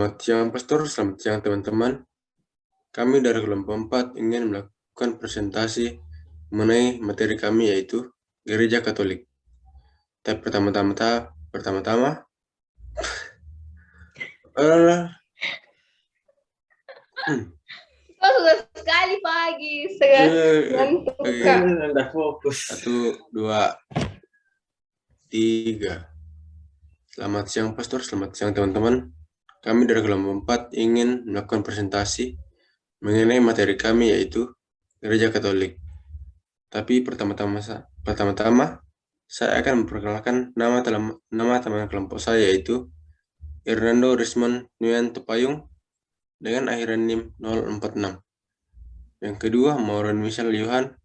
Selamat siang Pastor, selamat siang teman-teman. Kami dari kelompok 4 ingin melakukan presentasi mengenai materi kami yaitu Gereja Katolik. Tapi pertama-tama, Sudah sekali pagi, ngantuk Kak. Anda fokus. 1, 2, 3. Selamat siang Pastor, selamat siang teman-teman. Kami dari kelompok 4 ingin melakukan presentasi mengenai materi kami yaitu Gereja Katolik. Tapi pertama-tama saya akan memperkenalkan nama teman kelompok saya yaitu Hernando Rismond Nguyen Tepayung dengan akhiran NIM 046. Yang kedua, Maureen Michelle Johan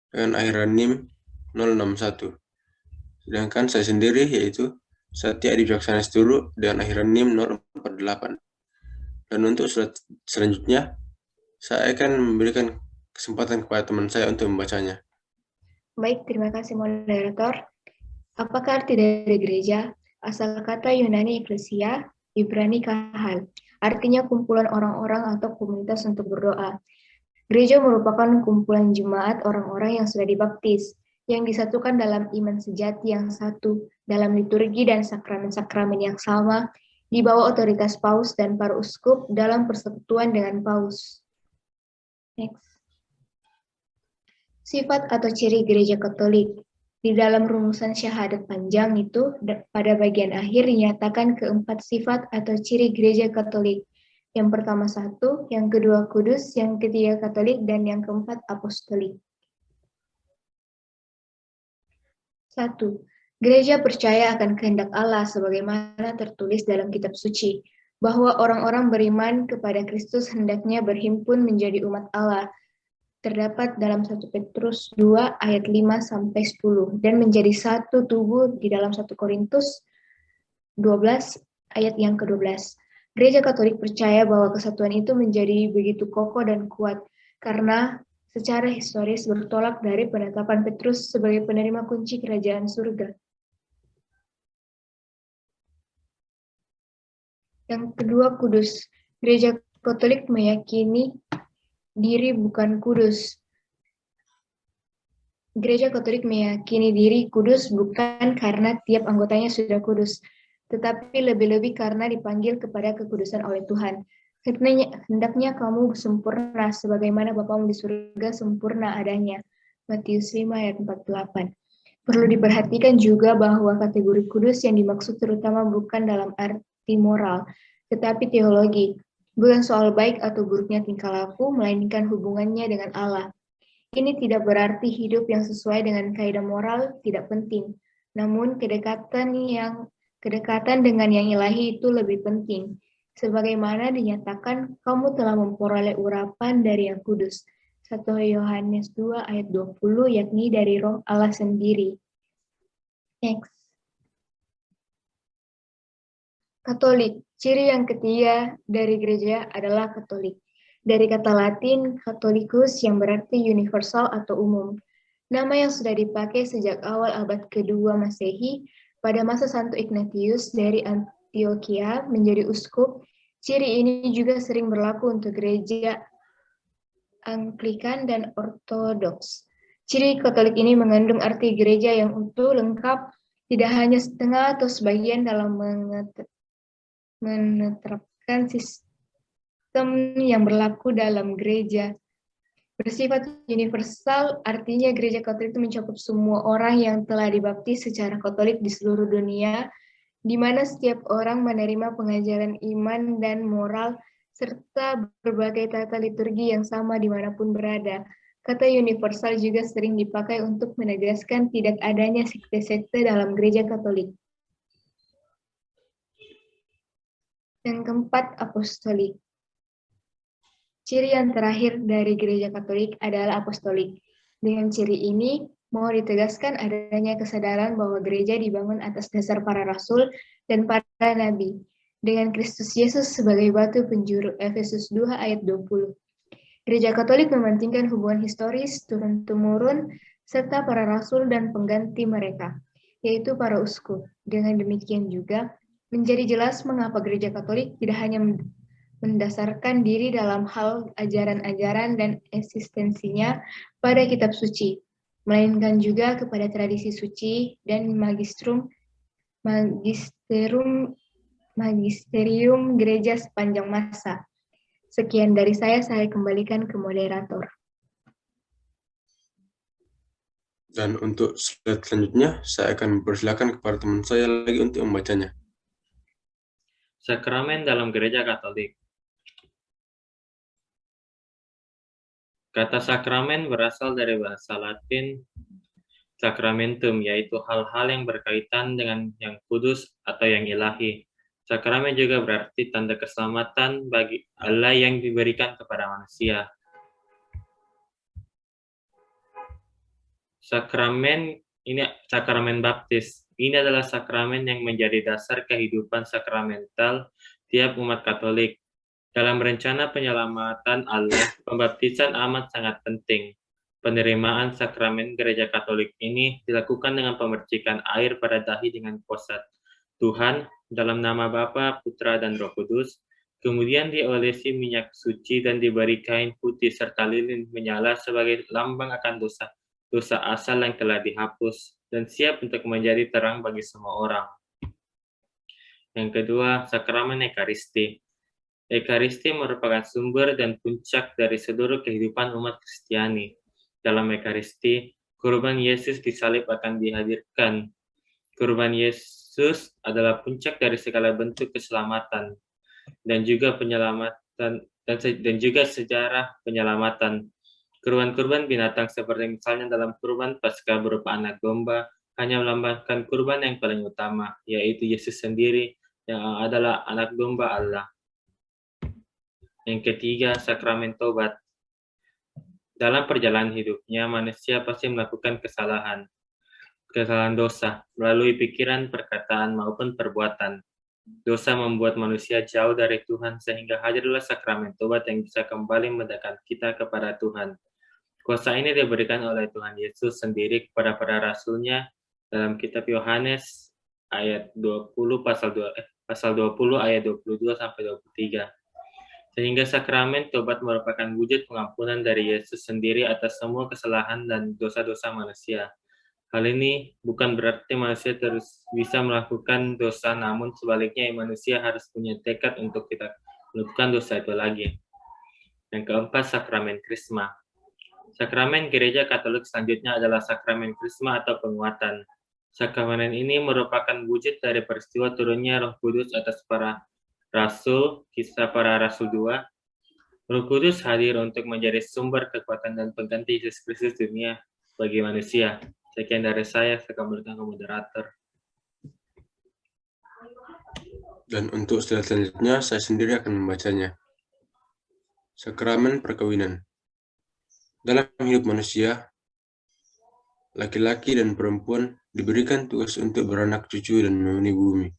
dengan akhiran NIM 061. Sedangkan saya sendiri yaitu Satya Adi Wijaksana Sturu dengan akhiran NIM 048. Dan untuk surat selanjutnya, saya akan memberikan kesempatan kepada teman saya untuk membacanya. Baik, terima kasih moderator. Apakah arti dari gereja? Asal kata Yunani eklesia, Ibrani kahal. Artinya kumpulan orang-orang atau komunitas untuk berdoa. Gereja merupakan kumpulan jemaat orang-orang yang sudah dibaptis, yang disatukan dalam iman sejati yang satu, dalam liturgi dan sakramen-sakramen yang sama, di bawah otoritas paus dan para uskup dalam persekutuan dengan paus. Next. Sifat atau ciri gereja Katolik. Di dalam rumusan syahadat panjang itu, pada bagian akhir dinyatakan keempat sifat atau ciri gereja Katolik. Yang pertama satu, yang kedua kudus, yang ketiga Katolik, dan yang keempat apostolik. 1. Gereja percaya akan kehendak Allah sebagaimana tertulis dalam kitab suci, bahwa orang-orang beriman kepada Kristus hendaknya berhimpun menjadi umat Allah, terdapat dalam 1 Petrus 2 ayat 5-10 dan menjadi satu tubuh di dalam 1 Korintus 12 ayat yang ke-12. Gereja Katolik percaya bahwa kesatuan itu menjadi begitu kokoh dan kuat karena secara historis bertolak dari penetapan Petrus sebagai penerima kunci kerajaan surga. Yang kedua, kudus. Gereja Katolik meyakini diri bukan kudus. Gereja Katolik meyakini diri kudus bukan karena tiap anggotanya sudah kudus, tetapi lebih-lebih karena dipanggil kepada kekudusan oleh Tuhan. Hendaknya kamu sempurna sebagaimana Bapamu di surga sempurna adanya. Matius 5 ayat 48. Perlu diperhatikan juga bahwa kategori kudus yang dimaksud terutama bukan dalam arti moral, tetapi teologi. Bukan soal baik atau buruknya tingkah laku, melainkan hubungannya dengan Allah. Ini tidak berarti hidup yang sesuai dengan kaidah moral tidak penting, namun kedekatan dengan yang ilahi itu lebih penting. Sebagaimana dinyatakan, kamu telah memperoleh urapan dari yang kudus. 1 Yohanes 2 ayat 20, yakni dari Roh Allah sendiri. Next. Katolik. Ciri yang ketiga dari gereja adalah Katolik. Dari kata Latin, Catholicus yang berarti universal atau umum. Nama yang sudah dipakai sejak awal abad kedua Masehi pada masa Santo Ignatius dari Antioquia menjadi uskup. Ciri ini juga sering berlaku untuk gereja Anglikan dan Ortodoks. Ciri Katolik ini mengandung arti gereja yang utuh, lengkap, tidak hanya setengah atau sebagian dalam menerapkan sistem yang berlaku dalam gereja. Bersifat universal, artinya gereja Katolik itu mencakup semua orang yang telah dibaptis secara Katolik di seluruh dunia, di mana setiap orang menerima pengajaran iman dan moral, serta berbagai tata liturgi yang sama dimanapun berada. Kata universal juga sering dipakai untuk menegaskan tidak adanya sekte-sekte dalam gereja Katolik. Yang keempat, apostolik. Ciri yang terakhir dari gereja Katolik adalah apostolik. Dengan ciri ini, mau ditegaskan adanya kesadaran bahwa gereja dibangun atas dasar para rasul dan para nabi, dengan Kristus Yesus sebagai batu penjuru, Efesus 2 ayat 20. Gereja Katolik mementingkan hubungan historis turun-temurun serta para rasul dan pengganti mereka, yaitu para uskup. Dengan demikian juga, Menjadi jelas mengapa Gereja Katolik tidak hanya mendasarkan diri dalam hal ajaran-ajaran dan eksistensinya pada kitab suci, melainkan juga kepada tradisi suci dan magisterium gereja sepanjang masa. Sekian dari saya kembalikan ke moderator. Dan untuk slide selanjutnya, saya akan mempersilakan kepada teman saya lagi untuk membacanya. Sakramen dalam Gereja Katolik. Kata sakramen berasal dari bahasa Latin sacramentum, yaitu hal-hal yang berkaitan dengan yang kudus atau yang ilahi. Sakramen juga berarti tanda keselamatan bagi Allah yang diberikan kepada manusia. Sakramen baptis. Ini adalah sakramen yang menjadi dasar kehidupan sakramental tiap umat Katolik. Dalam rencana penyelamatan Allah, pembaptisan amat sangat penting. Penerimaan sakramen Gereja Katolik ini dilakukan dengan pemercikan air pada dahi dengan kuasa Tuhan dalam nama Bapa, Putra, dan Roh Kudus. Kemudian diolesi minyak suci dan diberi kain putih serta lilin menyala sebagai lambang akan dosa asal yang telah dihapus dan siap untuk menjadi terang bagi semua orang. Yang kedua, sakramen Ekaristi. Ekaristi merupakan sumber dan puncak dari seluruh kehidupan umat Kristiani. Dalam Ekaristi, kurban Yesus disalib akan dihadirkan. Kurban Yesus adalah puncak dari segala bentuk keselamatan dan juga sejarah penyelamatan. Kurban-kurban binatang seperti misalnya dalam kurban Paskah berupa anak domba hanya melambangkan kurban yang paling utama, yaitu Yesus sendiri yang adalah anak domba Allah. Yang ketiga, sakramen tobat. Dalam perjalanan hidupnya, manusia pasti melakukan kesalahan dosa melalui pikiran, perkataan, maupun perbuatan. Dosa membuat manusia jauh dari Tuhan sehingga hadirlah sakramen tobat yang bisa kembali mendekatkan kita kepada Tuhan. Kuasa ini diberikan oleh Tuhan Yesus sendiri kepada para rasulnya dalam kitab Yohanes ayat 20 pasal 20 ayat 22 sampai 23. Sehingga sakramen tobat merupakan wujud pengampunan dari Yesus sendiri atas semua kesalahan dan dosa-dosa manusia. Hal ini bukan berarti manusia terus bisa melakukan dosa, namun sebaliknya manusia harus punya tekad untuk tidak melakukan dosa itu lagi. Yang keempat, sakramen Krisma. Sakramen Gereja Katolik selanjutnya adalah sakramen Krisma atau penguatan. Sakramen ini merupakan wujud dari peristiwa turunnya Roh Kudus atas para rasul, Kisah Para Rasul 2. Roh Kudus hadir untuk menjadi sumber kekuatan dan pengganti Yesus Kristus dunia bagi manusia. Sekian dari saya kembalikan ke moderator. Dan untuk slide selanjutnya, saya sendiri akan membacanya. Sakramen perkawinan. Dalam hidup manusia, laki-laki dan perempuan diberikan tugas untuk beranak cucu dan memenuhi bumi.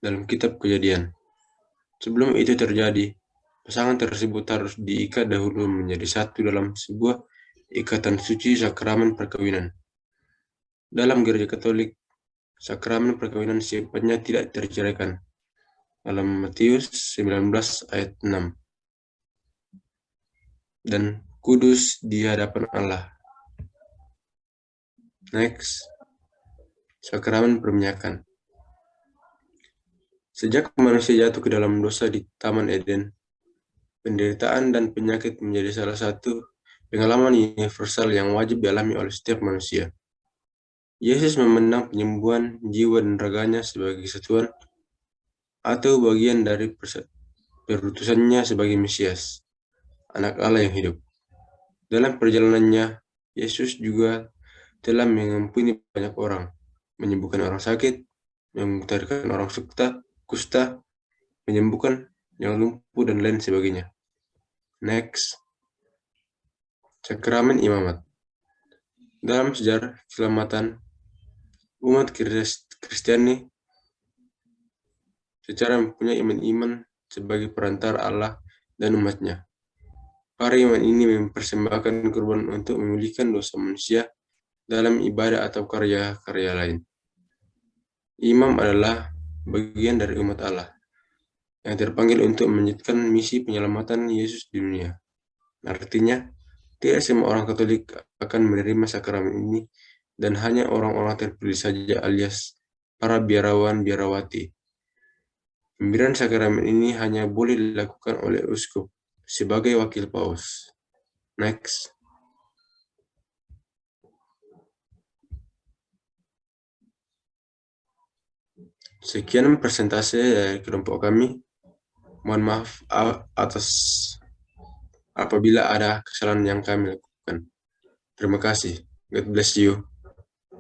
Dalam kitab Kejadian. Sebelum itu terjadi, pasangan tersebut harus diikat dahulu menjadi satu dalam sebuah ikatan suci sakramen perkawinan. Dalam Gereja Katolik, sakramen perkawinan sifatnya tidak terceraikan. Dalam Matius 19 ayat 6. Dan kudus di hadapan Allah. Next, sakramen perminyakan. Sejak manusia jatuh ke dalam dosa di Taman Eden, penderitaan dan penyakit menjadi salah satu pengalaman universal yang wajib dialami oleh setiap manusia. Yesus memenang penyembuhan jiwa dan raganya sebagai kesatuan atau bagian dari perutusannya sebagai Mesias, anak Allah yang hidup. Dalam perjalanannya, Yesus juga telah mengampuni banyak orang, menyembuhkan orang sakit, memutahkan orang kusta, menyembuhkan yang lumpuh, dan lain sebagainya. Next, sakramen imamat. Dalam sejarah keselamatan, umat Kristiani secara mempunyai iman sebagai perantara Allah dan umatnya. Para iman ini mempersembahkan kurban untuk memulihkan dosa manusia dalam ibadah atau karya-karya lain. Imam adalah bagian dari umat Allah yang terpanggil untuk melanjutkan misi penyelamatan Yesus di dunia. Artinya, tidak semua orang Katolik akan menerima sakramen ini dan hanya orang-orang terpilih saja alias para biarawan-biarawati. Pemberian sakramen ini hanya boleh dilakukan oleh uskup sebagai wakil paus. Next. Sekian presentasi dari kelompok kami. Mohon maaf atas apabila ada kesalahan yang kami lakukan. Terima kasih. God bless you.